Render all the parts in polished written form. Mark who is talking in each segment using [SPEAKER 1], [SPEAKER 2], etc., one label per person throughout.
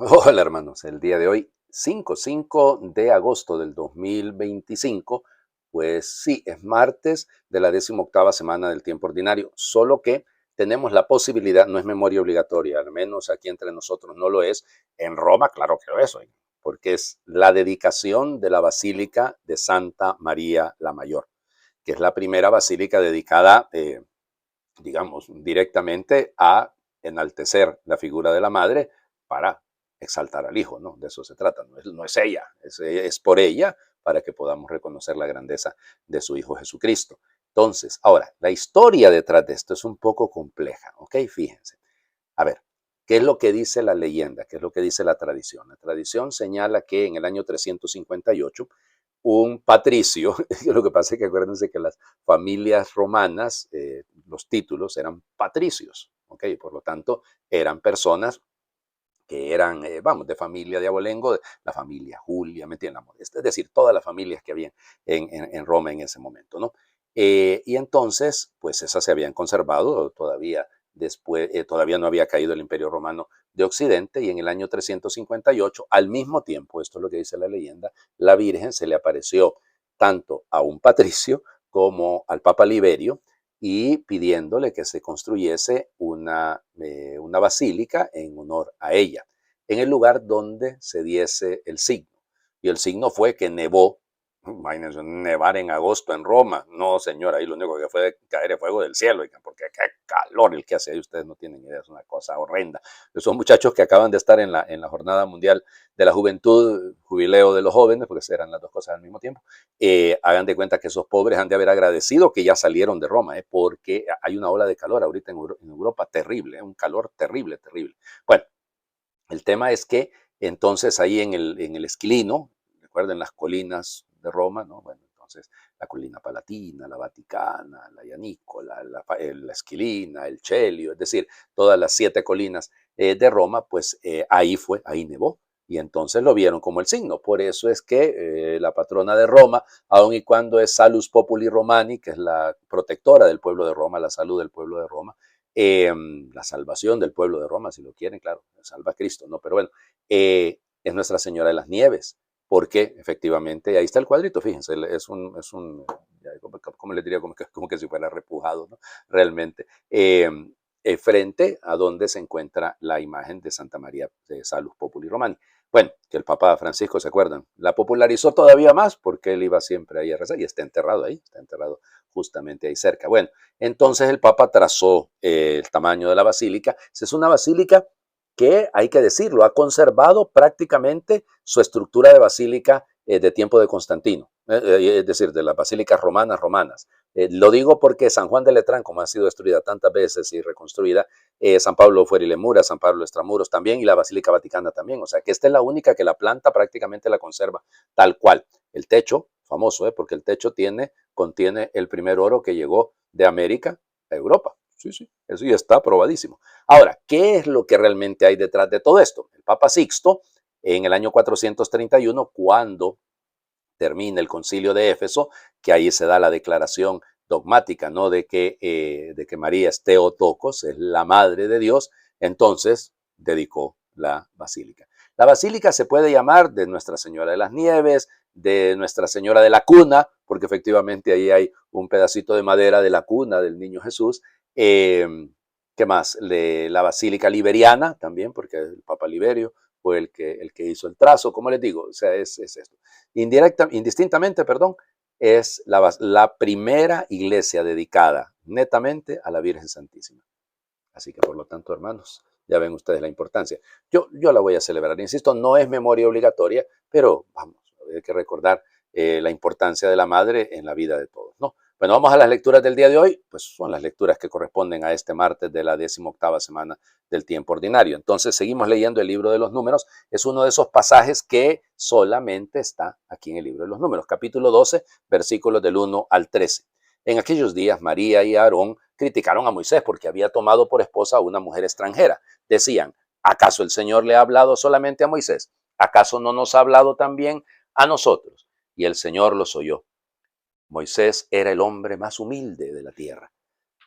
[SPEAKER 1] Hola hermanos, el día de hoy, 5 de agosto del 2025, pues sí, es martes de la 18ª semana del tiempo ordinario, solo que tenemos la posibilidad, no es memoria obligatoria, al menos aquí entre nosotros no lo es, en Roma claro que lo es hoy, porque es la dedicación de la Basílica de Santa María la Mayor, que es la primera basílica dedicada, digamos, directamente a enaltecer la figura de la madre para exaltar al hijo, ¿no? De eso se trata, no es ella, es por ella para que podamos reconocer la grandeza de su hijo Jesucristo. Entonces, ahora, la historia detrás de esto es un poco compleja, ¿ok? Fíjense. A ver, ¿qué es lo que dice la leyenda? ¿Qué es lo que dice la tradición? La tradición señala que en el año 358 un patricio, lo que pasa es que acuérdense que las familias romanas, los títulos eran patricios, ¿ok? Por lo tanto, eran personas que eran, vamos, de familia de abolengo, la familia Julia, ¿me entienden? Es decir, todas las familias que había en Roma en ese momento, ¿no? Y entonces, pues esas se habían conservado todavía después, todavía no había caído el Imperio Romano de Occidente y en el año 358, al mismo tiempo, esto es lo que dice la leyenda, la Virgen se le apareció tanto a un patricio como al Papa Liberio, y pidiéndole que se construyese una basílica en honor a ella, en el lugar donde se diese el signo. Y el signo fue que nevó, imagínense, nevar en agosto en Roma. No, señor, ahí lo único que fue caer el fuego del cielo, porque qué calor el que hace ahí, ustedes no tienen idea, es una cosa horrenda. Esos muchachos que acaban de estar en la Jornada Mundial de la Juventud, jubileo de los jóvenes, porque eran las dos cosas al mismo tiempo, hagan de cuenta que esos pobres han de haber agradecido que ya salieron de Roma, porque hay una ola de calor ahorita en Europa terrible, un calor terrible, terrible. Bueno, el tema es que entonces ahí en el Esquilino, recuerden las colinas de Roma, ¿no? Bueno, entonces la colina Palatina, la Vaticana, la Ianicola, la Esquilina, el Celio, es decir, todas las 7 colinas de Roma, pues ahí nevó. Y entonces lo vieron como el signo. Por eso es que la patrona de Roma, aun y cuando es Salus Populi Romani, que es la protectora del pueblo de Roma, la salud del pueblo de Roma, la salvación del pueblo de Roma, si lo quieren, claro, salva a Cristo, ¿no? Pero bueno, es Nuestra Señora de las Nieves, porque efectivamente, ahí está el cuadrito, fíjense, ¿cómo les diría? Como que si fuera repujado, ¿no? Realmente, frente a donde se encuentra la imagen de Santa María de Salus Populi Romani. Bueno, que el Papa Francisco, ¿se acuerdan? La popularizó todavía más porque él iba siempre ahí a rezar y está enterrado ahí, está enterrado justamente ahí cerca. Bueno, entonces el Papa trazó el tamaño de la basílica. Es una basílica que, hay que decirlo, ha conservado prácticamente su estructura de basílica de tiempo de Constantino, es decir, de las basílicas romanas. Lo digo porque San Juan de Letrán, como ha sido destruida tantas veces y reconstruida, San Pablo Fuera y Lemura, San Pablo Extramuros también, y la Basílica Vaticana también. O sea que esta es la única que la planta prácticamente la conserva tal cual. El techo, famoso, porque el techo contiene el primer oro que llegó de América a Europa. Sí, sí, eso ya está probadísimo. Ahora, ¿qué es lo que realmente hay detrás de todo esto? El Papa Sixto, en el año 431, cuando termina el concilio de Éfeso, que ahí se da la declaración dogmática, ¿no? De que María es Theotokos, es la madre de Dios, entonces dedicó la basílica. La basílica se puede llamar de Nuestra Señora de las Nieves, de Nuestra Señora de la Cuna, porque efectivamente ahí hay un pedacito de madera de la cuna del niño Jesús. Eh, ¿Qué más? La Basílica Liberiana también, porque el Papa Liberio fue el que hizo el trazo, como les digo, o sea, es esto. Indistintamente, perdón, es la primera iglesia dedicada netamente a la Virgen Santísima. Así que por lo tanto, hermanos, ya ven ustedes la importancia. Yo la voy a celebrar, insisto, no es memoria obligatoria, pero vamos, hay que recordar la importancia de la madre en la vida de todos, ¿no? Bueno, vamos a las lecturas del día de hoy, pues son las lecturas que corresponden a este martes de la 18ª semana del tiempo ordinario. Entonces seguimos leyendo el libro de los números, es uno de esos pasajes que solamente está aquí en el libro de los números, capítulo 12, versículos del 1 al 13. En aquellos días María y Aarón criticaron a Moisés porque había tomado por esposa a una mujer extranjera. Decían, ¿acaso el Señor le ha hablado solamente a Moisés? ¿Acaso no nos ha hablado también a nosotros? Y el Señor los oyó. Moisés era el hombre más humilde de la tierra.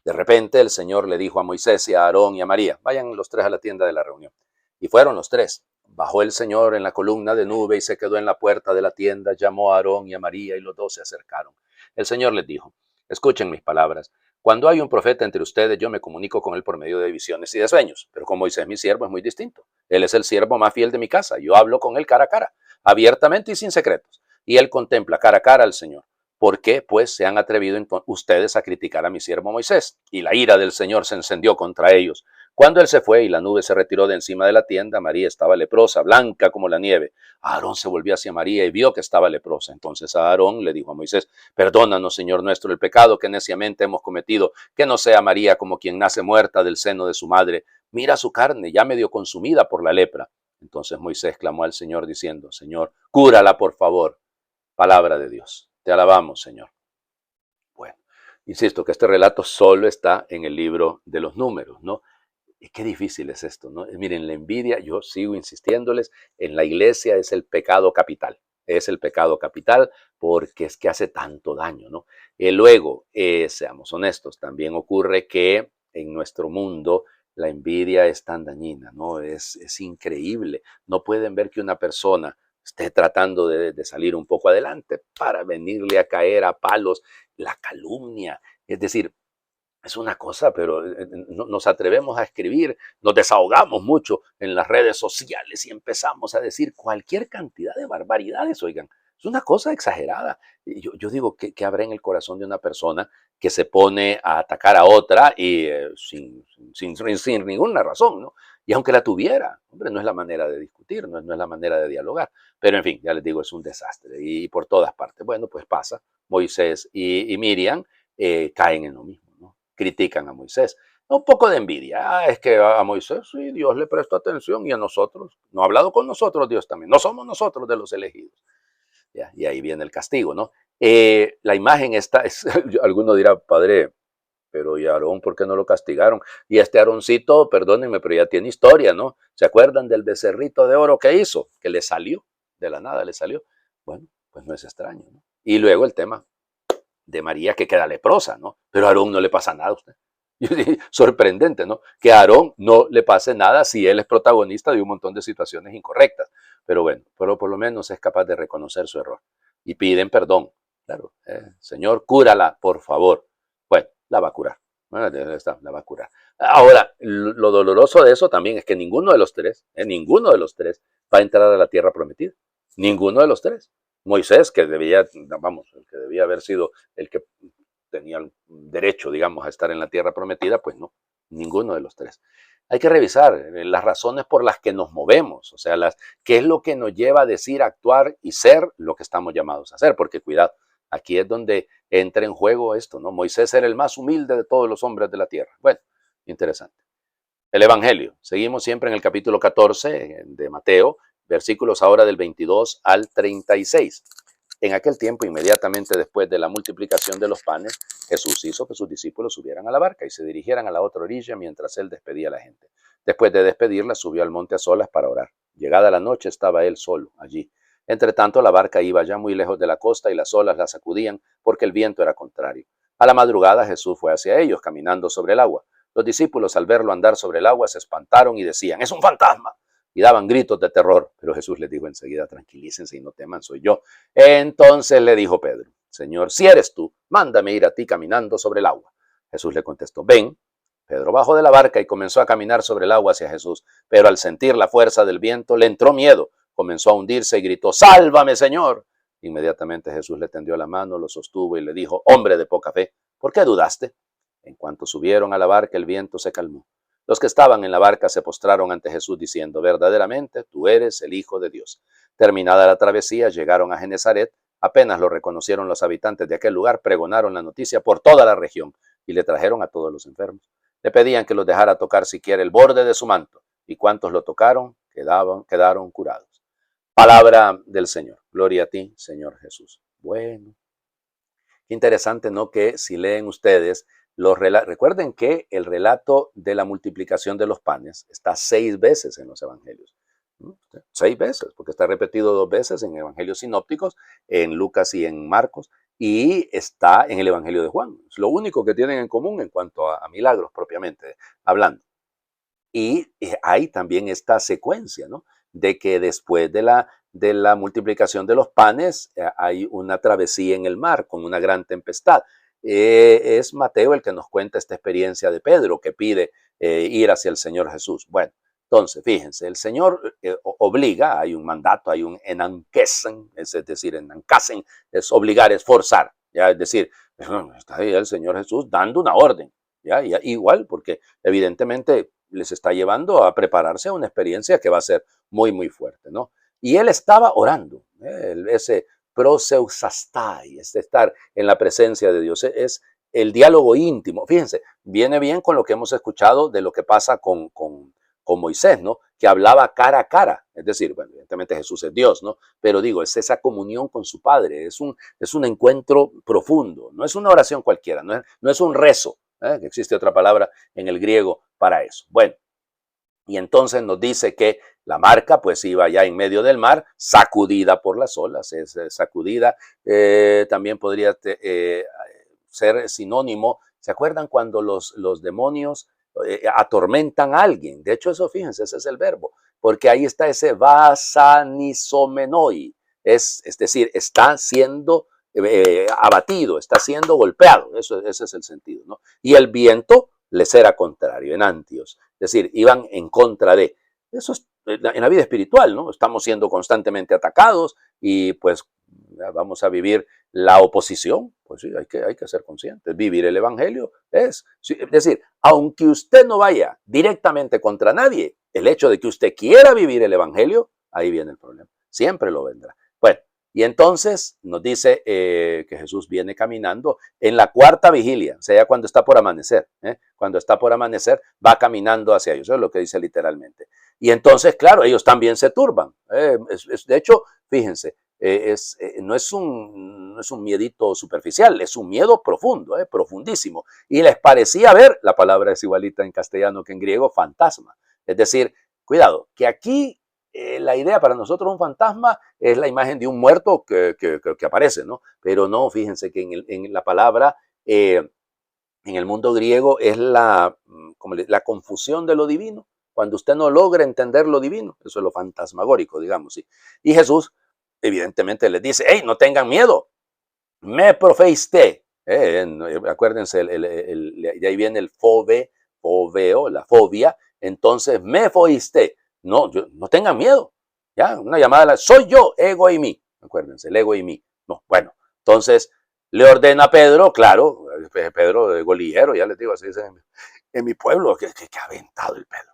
[SPEAKER 1] De repente el Señor le dijo a Moisés y a Aarón y a María, vayan los tres a la tienda de la reunión. Y fueron los tres. bajó el Señor en la columna de nube y se quedó en la puerta de la tienda, llamó a Aarón y a María y los dos se acercaron. El Señor les dijo, escuchen mis palabras. Cuando hay un profeta entre ustedes, yo me comunico con él por medio de visiones y de sueños. Pero con Moisés, mi siervo, es muy distinto. Él es el siervo más fiel de mi casa. Yo hablo con él cara a cara, abiertamente y sin secretos. Y él contempla cara a cara al Señor. ¿Por qué, pues, se han atrevido ustedes a criticar a mi siervo Moisés? Y la ira del Señor se encendió contra ellos. Cuando él se fue y la nube se retiró de encima de la tienda, María estaba leprosa, blanca como la nieve. Aarón se volvió hacia María y vio que estaba leprosa. Entonces Aarón le dijo a Moisés, perdónanos, Señor nuestro, el pecado que neciamente hemos cometido, que no sea María como quien nace muerta del seno de su madre. Mira su carne, ya medio consumida por la lepra. Entonces Moisés clamó al Señor diciendo, Señor, cúrala por favor. Palabra de Dios. Te alabamos, Señor. Bueno, insisto que este relato solo está en el libro de los números, ¿no? Y qué difícil es esto, ¿no? Miren, la envidia, yo sigo insistiéndoles, en la iglesia es el pecado capital. Es el pecado capital porque es que hace tanto daño, ¿no? Luego, seamos honestos, también ocurre que en nuestro mundo la envidia es tan dañina, ¿no? Es increíble. No pueden ver que una persona esté tratando de salir un poco adelante para venirle a caer a palos la calumnia. Es decir, es una cosa, pero nos atrevemos a escribir, nos desahogamos mucho en las redes sociales y empezamos a decir cualquier cantidad de barbaridades, oigan. Es una cosa exagerada. Yo digo, ¿qué habrá en el corazón de una persona que se pone a atacar a otra y sin ninguna razón, ¿no? Y aunque la tuviera, hombre, no es la manera de discutir, no es la manera de dialogar. Pero en fin, ya les digo, es un desastre y por todas partes. Bueno, pues pasa. Moisés y Miriam caen en lo mismo, ¿no? Critican a Moisés. Un poco de envidia. Es que a Moisés sí, Dios le prestó atención y a nosotros. No ha hablado con nosotros Dios también. No somos nosotros de los elegidos. Ya, y ahí viene el castigo, ¿no? La imagen esta, alguno dirá, padre, pero ¿y Aarón por qué no lo castigaron? Y este Aaroncito, perdónenme, pero ya tiene historia, ¿no? ¿Se acuerdan del becerrito de oro que hizo? Que le salió, de la nada le salió. Bueno, pues no es extraño, ¿no? Y luego el tema de María que queda leprosa, ¿no? Pero a Aarón no le pasa nada a usted. Sorprendente, ¿no? Que a Aarón no le pase nada si él es protagonista de un montón de situaciones incorrectas. Pero bueno, pero por lo menos es capaz de reconocer su error. Y piden perdón. Claro, Señor, cúrala, por favor. Bueno, la va a curar. Bueno, está, la va a curar. Ahora, lo doloroso de eso también es que ninguno de los tres va a entrar a la tierra prometida. Ninguno de los tres. Moisés, que debía, vamos, el que debía haber sido el que tenía el derecho, digamos, a estar en la tierra prometida, pues no, ninguno de los tres. Hay que revisar las razones por las que nos movemos, o sea, qué es lo que nos lleva a decir, actuar y ser lo que estamos llamados a hacer, porque cuidado, aquí es donde entra en juego esto, ¿no? Moisés era el más humilde de todos los hombres de la tierra. Bueno, interesante. El Evangelio. Seguimos siempre en el capítulo 14 de Mateo, versículos ahora del 22 al 36. En aquel tiempo, inmediatamente después de la multiplicación de los panes, Jesús hizo que sus discípulos subieran a la barca y se dirigieran a la otra orilla mientras él despedía a la gente. Después de despedirla, subió al monte a solas para orar. Llegada la noche, estaba él solo allí. Entre tanto, la barca iba ya muy lejos de la costa y las olas la sacudían porque el viento era contrario. A la madrugada, Jesús fue hacia ellos, caminando sobre el agua. Los discípulos, al verlo andar sobre el agua, se espantaron y decían, ¡es un fantasma! Y daban gritos de terror. Pero Jesús les dijo enseguida, tranquilícense y no teman, soy yo. Entonces le dijo Pedro, Señor, si eres tú, mándame ir a ti caminando sobre el agua. Jesús le contestó, ven. Pedro bajó de la barca y comenzó a caminar sobre el agua hacia Jesús, pero al sentir la fuerza del viento le entró miedo, comenzó a hundirse y gritó, ¡sálvame, Señor! Inmediatamente Jesús le tendió la mano, lo sostuvo y le dijo, hombre de poca fe, ¿por qué dudaste? En cuanto subieron a la barca, el viento se calmó. Los que estaban en la barca se postraron ante Jesús diciendo, verdaderamente tú eres el Hijo de Dios. Terminada la travesía, llegaron a Genezaret. Apenas lo reconocieron los habitantes de aquel lugar, pregonaron la noticia por toda la región y le trajeron a todos los enfermos. Le pedían que los dejara tocar siquiera el borde de su manto, y cuantos lo tocaron quedaron curados. Palabra del Señor. Gloria a ti, Señor Jesús. Bueno, qué interesante, ¿no? Que si leen ustedes recuerden que el relato de la multiplicación de los panes está 6 veces en los evangelios. 6 veces, porque está repetido 2 veces en evangelios sinópticos, en Lucas y en Marcos, y está en el evangelio de Juan. Es lo único que tienen en común en cuanto a milagros propiamente hablando. Y hay también esta secuencia, ¿no? de que después de la multiplicación de los panes hay una travesía en el mar con una gran tempestad. Es Mateo el que nos cuenta esta experiencia de Pedro que pide ir hacia el Señor Jesús. Bueno, entonces, fíjense, el Señor obliga, hay un mandato, hay un enanquesen, es decir, enancasen es obligar, es forzar, ¿ya? Es decir, está ahí el Señor Jesús dando una orden, ¿ya? Y igual, porque evidentemente les está llevando a prepararse a una experiencia que va a ser muy, muy fuerte, ¿no? Y él estaba orando, ese proseusastai, es estar en la presencia de Dios, es el diálogo íntimo. Fíjense, viene bien con lo que hemos escuchado de lo que pasa con Moisés, ¿no? Que hablaba cara a cara. Es decir, bueno, evidentemente Jesús es Dios, ¿no? Pero digo, es esa comunión con su Padre, es un encuentro profundo, no es una oración cualquiera, no es un rezo, que existe otra palabra en el griego para eso. Bueno, y entonces nos dice que la barca pues iba ya en medio del mar, sacudida por las olas, es sacudida, también podría ser sinónimo. ¿Se acuerdan cuando los demonios atormentan a alguien? De hecho, eso fíjense, ese es el verbo, porque ahí está ese vasanisomenoi, es decir, está siendo abatido, está siendo golpeado, ese es el sentido, ¿no? Y el viento les era contrario, en Antios, es decir, iban en contra de. Eso es en la vida espiritual, ¿no? Estamos siendo constantemente atacados y pues vamos a vivir la oposición, pues sí, hay que ser conscientes. Vivir el evangelio es decir, aunque usted no vaya directamente contra nadie, el hecho de que usted quiera vivir el evangelio, ahí viene el problema. Siempre lo vendrá. Bueno, y entonces nos dice que Jesús viene caminando en la cuarta vigilia, o sea, ya cuando está por amanecer, cuando está por amanecer, va caminando hacia ellos, eso es lo que dice literalmente. Y entonces, claro, ellos también se turban. De hecho, fíjense, no es un miedito superficial, es un miedo profundo, profundísimo. Y les parecía ver, la palabra es igualita en castellano que en griego, fantasma. Es decir, cuidado, que aquí la idea para nosotros un fantasma es la imagen de un muerto que aparece, ¿no? Pero no, fíjense que en la palabra, en el mundo griego, es como la confusión de lo divino. Cuando usted no logra entender lo divino, eso es lo fantasmagórico, digamos, ¿sí? Y Jesús, evidentemente, les dice, hey, no tengan miedo, me profeiste. Acuérdense, de ahí viene el foveo, la fobia. Entonces, me foiste. No, no tengan miedo. Ya, una llamada, soy yo, ego y mí. Acuérdense, el ego y mí. No, bueno, entonces le ordena a Pedro, claro, Pedro de Golillero, ya les digo, así dicen en mi pueblo, que ha aventado el Pedro.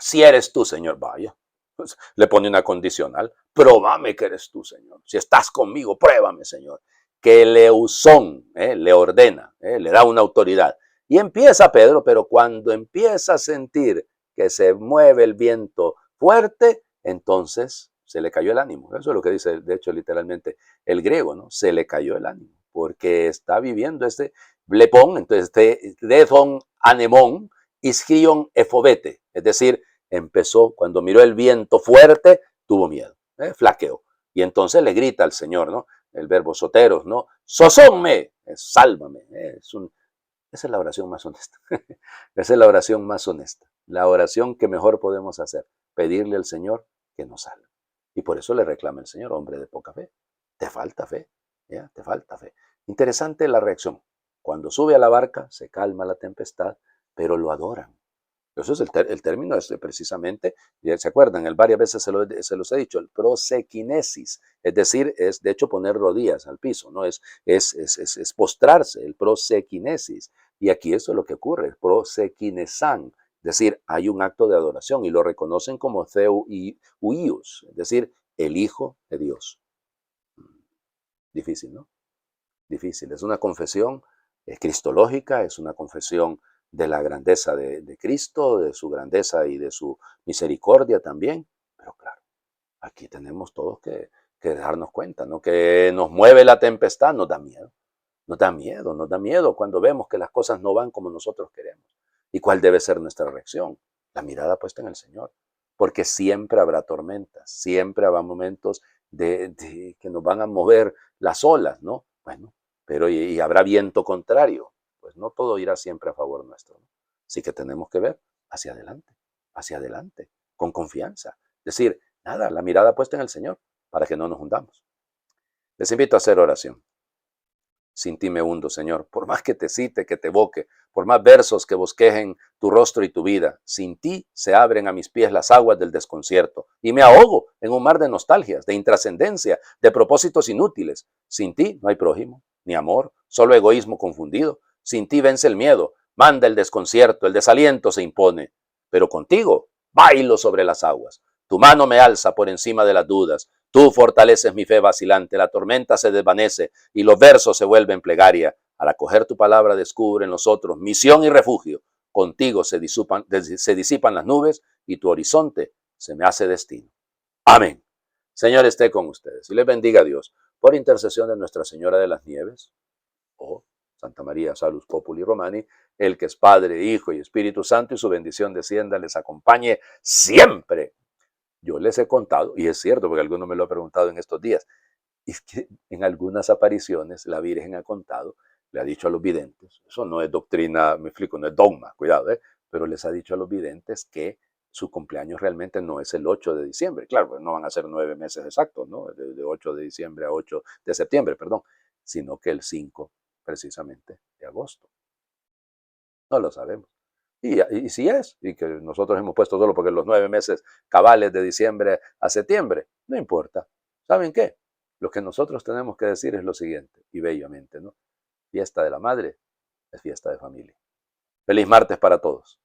[SPEAKER 1] Si eres tú, Señor, vaya. Pues, le pone una condicional. Probame que eres tú, Señor. Si estás conmigo, pruébame, Señor. Que Leusón le ordena, le da una autoridad. Y empieza Pedro, pero cuando empieza a sentir que se mueve el viento fuerte, entonces se le cayó el ánimo. Eso es lo que dice, de hecho, literalmente el griego, ¿no? Se le cayó el ánimo, porque está viviendo este blepón, entonces de son anemón, iscrion efobete, es decir, empezó, cuando miró el viento fuerte, tuvo miedo, flaqueó. Y entonces le grita al Señor, ¿no? El verbo soteros, ¿no? Sosonme, sálvame. Esa es la oración más honesta. Esa es la oración más honesta. La oración que mejor podemos hacer, pedirle al Señor que nos salve. Y por eso le reclama el Señor, hombre de poca fe. Te falta fe, ¿ya? Te falta fe. Interesante la reacción. Cuando sube a la barca, se calma la tempestad, pero lo adoran. Eso es el término, es precisamente, ya se acuerdan, varias veces se los he dicho, el prosequinesis, es decir, es de hecho poner rodillas al piso, ¿no? Es postrarse, el prosequinesis. Y aquí eso es lo que ocurre, prosequinesan, es decir, hay un acto de adoración y lo reconocen como Theu y Huius, es decir, el Hijo de Dios. Difícil, ¿no? Difícil. Es una confesión cristológica, es una confesión de la grandeza de Cristo, de su grandeza y de su misericordia también. Pero claro, aquí tenemos todos que darnos cuenta, ¿no? Que nos mueve la tempestad, nos da miedo. Nos da miedo cuando vemos que las cosas no van como nosotros queremos. ¿Y cuál debe ser nuestra reacción? La mirada puesta en el Señor. Porque siempre habrá tormentas, siempre habrá momentos que nos van a mover las olas, ¿no? Bueno, pero y habrá viento contrario. Pues no todo irá siempre a favor nuestro, ¿no? Así que tenemos que ver hacia adelante, con confianza. Decir, nada, la mirada puesta en el Señor para que no nos hundamos. Les invito a hacer oración. Sin ti me hundo, Señor. Por más que te cite, que te evoque, por más versos que bosquejen tu rostro y tu vida, sin ti se abren a mis pies las aguas del desconcierto y me ahogo en un mar de nostalgias, de intrascendencia, de propósitos inútiles. Sin ti no hay prójimo, ni amor, solo egoísmo confundido. Sin ti vence el miedo, manda el desconcierto, el desaliento se impone. Pero contigo bailo sobre las aguas. Tu mano me alza por encima de las dudas. Tú fortaleces mi fe vacilante, la tormenta se desvanece y los versos se vuelven plegaria. Al acoger tu palabra descubren los otros misión y refugio. Contigo se disipan las nubes y tu horizonte se me hace destino. Amén. Señor esté con ustedes y les bendiga a Dios por intercesión de Nuestra Señora de las Nieves o Santa María Salus Populi Romani, el que es Padre, Hijo y Espíritu Santo, y su bendición descienda, les acompañe siempre. Yo les he contado, y es cierto porque alguno me lo ha preguntado en estos días, y es que en algunas apariciones la Virgen ha contado, le ha dicho a los videntes, eso no es doctrina, me explico, no es dogma, cuidado, pero les ha dicho a los videntes que su cumpleaños realmente no es el 8 de diciembre. Claro, pues no van a ser 9 meses exactos, ¿no? De 8 de diciembre a 8 de septiembre, perdón, sino que el 5 precisamente de agosto. No lo sabemos. Y si es, y que nosotros hemos puesto solo porque los 9 meses cabales de diciembre a septiembre, no importa. ¿Saben qué? Lo que nosotros tenemos que decir es lo siguiente, y bellamente, ¿no? Fiesta de la madre es fiesta de familia. Feliz martes para todos.